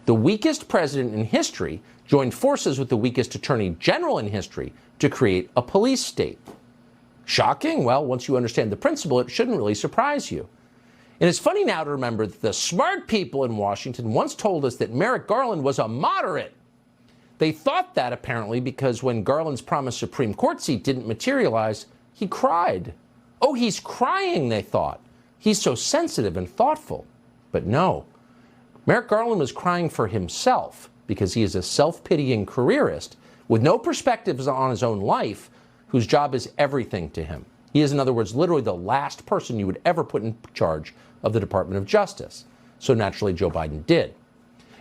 The weakest president in history joined forces with the weakest attorney general in history to create a police state. Shocking? Well, once you understand the principle, it shouldn't really surprise you. And it's funny now to remember that the smart people in Washington once told us that Merrick Garland was a moderate. They thought that apparently because when Garland's promised Supreme Court seat didn't materialize, he cried. Oh, he's crying, they thought. He's so sensitive and thoughtful. But no. Merrick Garland was crying for himself because he is a self-pitying careerist with no perspectives on his own life, whose job is everything to him. He is, in other words, literally the last person you would ever put in charge of the Department of Justice. So naturally, Joe Biden did.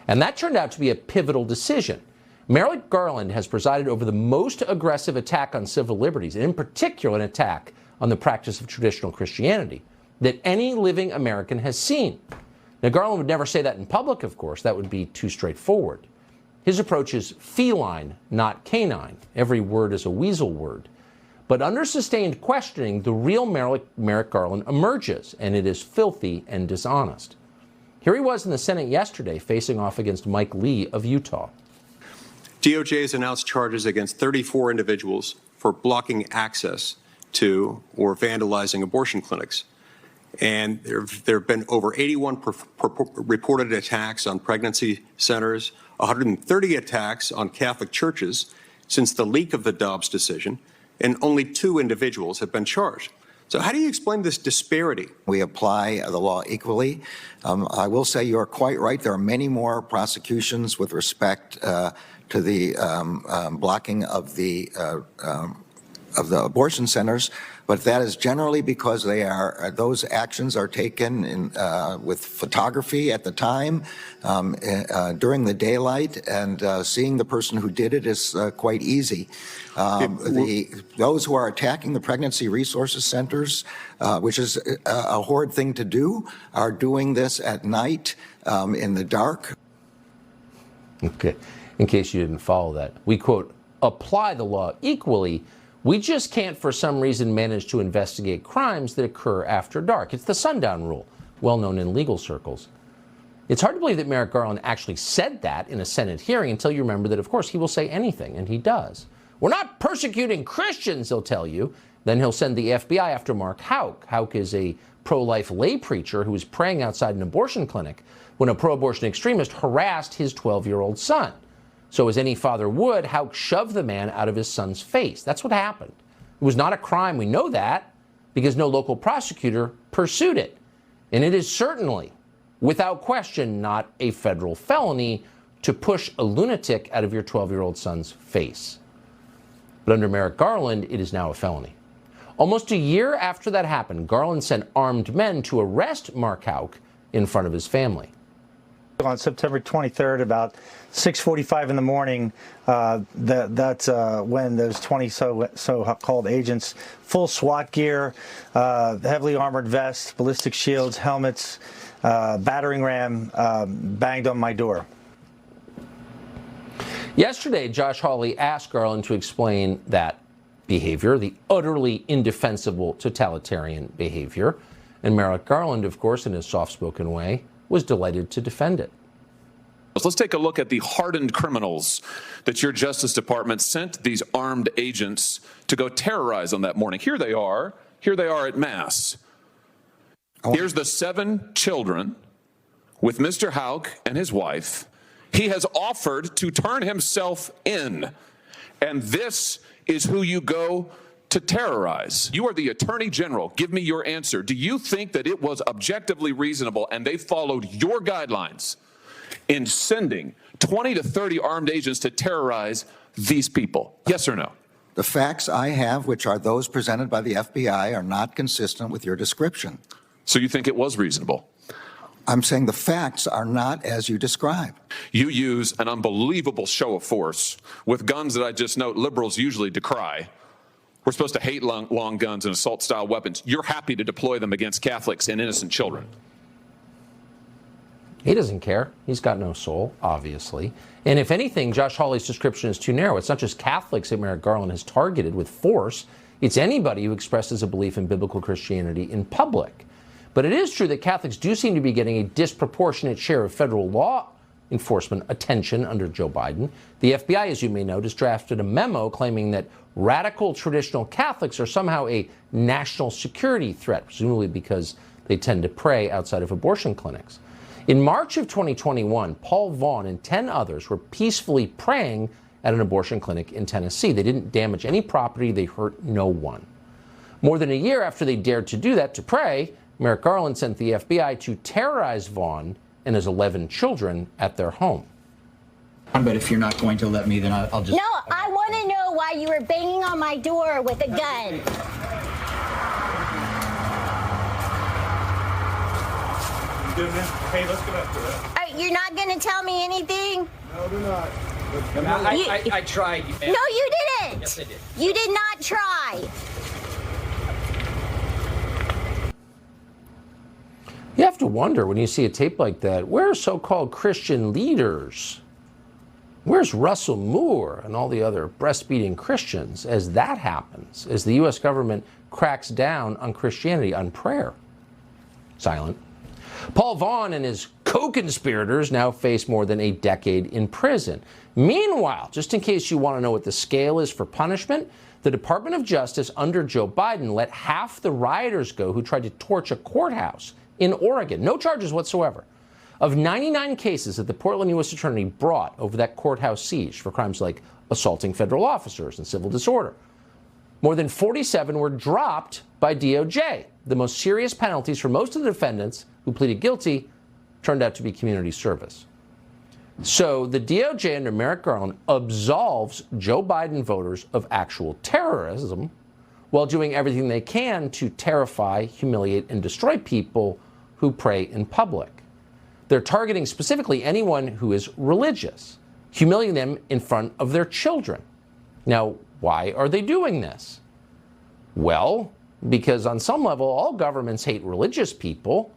And that turned out to be a pivotal decision. Merrick Garland has presided over the most aggressive attack on civil liberties, and in particular an attack on the practice of traditional Christianity, that any living American has seen. Now, Garland would never say that in public, of course. That would be too straightforward. His approach is feline, not canine. Every word is a weasel word. But under sustained questioning, the real Merrick Garland emerges, and it is filthy and dishonest. Here he was in the Senate yesterday, facing off against Mike Lee of Utah. DOJ has announced charges against 34 individuals for blocking access to or vandalizing abortion clinics. And there have been over 81 reported attacks on pregnancy centers, 130 attacks on Catholic churches since the leak of the Dobbs decision, and only 2 individuals have been charged. So how do you explain this disparity? We apply the law equally. I will say you're quite right. There are many more prosecutions with respect to the blocking of the abortion centers, but that is generally because those actions are taken with photography at the time, during the daylight, and seeing the person who did it is quite easy. Those who are attacking the pregnancy resources centers, which is a horrid thing to do, are doing this at night in the dark. Okay, in case you didn't follow that, we quote, apply the law equally. We just can't, for some reason, manage to investigate crimes that occur after dark. It's the sundown rule, well known in legal circles. It's hard to believe that Merrick Garland actually said that in a Senate hearing until you remember that, of course, he will say anything, and he does. We're not persecuting Christians, he'll tell you. Then he'll send the FBI after Mark Houck. Houck is a pro-life lay preacher who was praying outside an abortion clinic when a pro-abortion extremist harassed his 12-year-old son. So as any father would, Houck shoved the man out of his son's face. That's what happened. It was not a crime. We know that because no local prosecutor pursued it. And it is certainly, without question, not a federal felony to push a lunatic out of your 12-year-old son's face. But under Merrick Garland, it is now a felony. Almost a year after that happened, Garland sent armed men to arrest Mark Houck in front of his family. On September 23rd, about 6:45 in the morning, that's when those 20 so-called agents, full SWAT gear, heavily armored vests, ballistic shields, helmets, battering ram, banged on my door. Yesterday, Josh Hawley asked Garland to explain that behavior, the utterly indefensible totalitarian behavior. And Merrick Garland, of course, in his soft-spoken way, was delighted to defend it. Let's take a look at the hardened criminals that your Justice Department sent these armed agents to go terrorize on that morning. Here they are at Mass. Here's the 7 children with Mr. Houck and his wife. He has offered to turn himself in, and this is who you go to terrorize. You are the Attorney General. Give me your answer. Do you think that it was objectively reasonable and they followed your guidelines in sending 20 to 30 armed agents to terrorize these people? Yes or no? The facts I have, which are those presented by the FBI, are not consistent with your description. So you think it was reasonable? I'm saying the facts are not as you describe. You use an unbelievable show of force with guns that I just note liberals usually decry. We're supposed to hate long guns and assault-style weapons. You're happy to deploy them against Catholics and innocent children. He doesn't care. He's got no soul, obviously. And if anything, Josh Hawley's description is too narrow. It's not just Catholics that Merrick Garland has targeted with force. It's anybody who expresses a belief in biblical Christianity in public. But it is true that Catholics do seem to be getting a disproportionate share of federal law enforcement attention under Joe Biden. The FBI, as you may know, just drafted a memo claiming that radical traditional Catholics are somehow a national security threat, presumably because they tend to pray outside of abortion clinics. In March of 2021, Paul Vaughn and 10 others were peacefully praying at an abortion clinic in Tennessee. They didn't damage any property. They hurt no one. More than a year after they dared to do that, to pray, Merrick Garland sent the FBI to terrorize Vaughn and his 11 children at their home. But if you're not going to let me, then I'll just... No, I want to know why you were banging on my door with a gun. Hey, let's get up to that. You're not going to tell me anything? No, they're not. I tried. No, you didn't. Yes, I did. You did not try. You have to wonder when you see a tape like that, where are so-called Christian leaders? Where's Russell Moore and all the other breastfeeding Christians as that happens, as the U.S. government cracks down on Christianity, on prayer? Silent. Paul Vaughn and his co-conspirators now face more than a decade in prison. Meanwhile, just in case you want to know what the scale is for punishment, the Department of Justice under Joe Biden let half the rioters go who tried to torch a courthouse in Oregon. No charges whatsoever. Of 99 cases that the Portland U.S. Attorney brought over that courthouse siege for crimes like assaulting federal officers and civil disorder, more than 47 were dropped by DOJ. The most serious penalties for most of the defendants who pleaded guilty turned out to be community service. So the DOJ under Merrick Garland absolves Joe Biden voters of actual terrorism while doing everything they can to terrify, humiliate, and destroy people who pray in public. They're targeting specifically anyone who is religious, humiliating them in front of their children. Now, why are they doing this? Well, because on some level, all governments hate religious people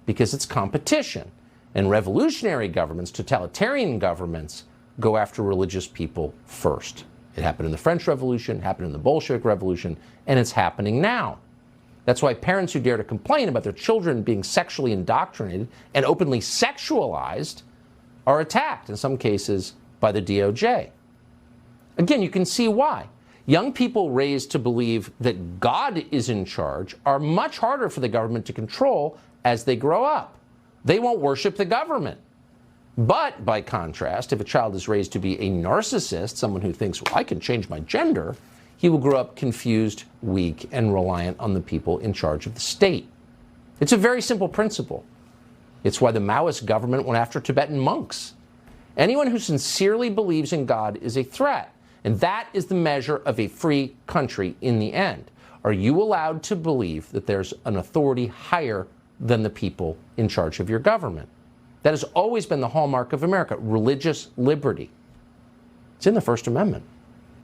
because it's competition. And revolutionary governments, totalitarian governments, go after religious people first. It happened in the French Revolution, happened in the Bolshevik Revolution, and it's happening now. That's why parents who dare to complain about their children being sexually indoctrinated and openly sexualized are attacked, in some cases, by the DOJ. Again, you can see why. Young people raised to believe that God is in charge are much harder for the government to control as they grow up. They won't worship the government. But, by contrast, if a child is raised to be a narcissist, someone who thinks, well, I can change my gender, he will grow up confused, weak, and reliant on the people in charge of the state. It's a very simple principle. It's why the Maoist government went after Tibetan monks. Anyone who sincerely believes in God is a threat. And that is the measure of a free country in the end. Are you allowed to believe that there's an authority higher than the people in charge of your government? That has always been the hallmark of America, religious liberty. It's in the First Amendment.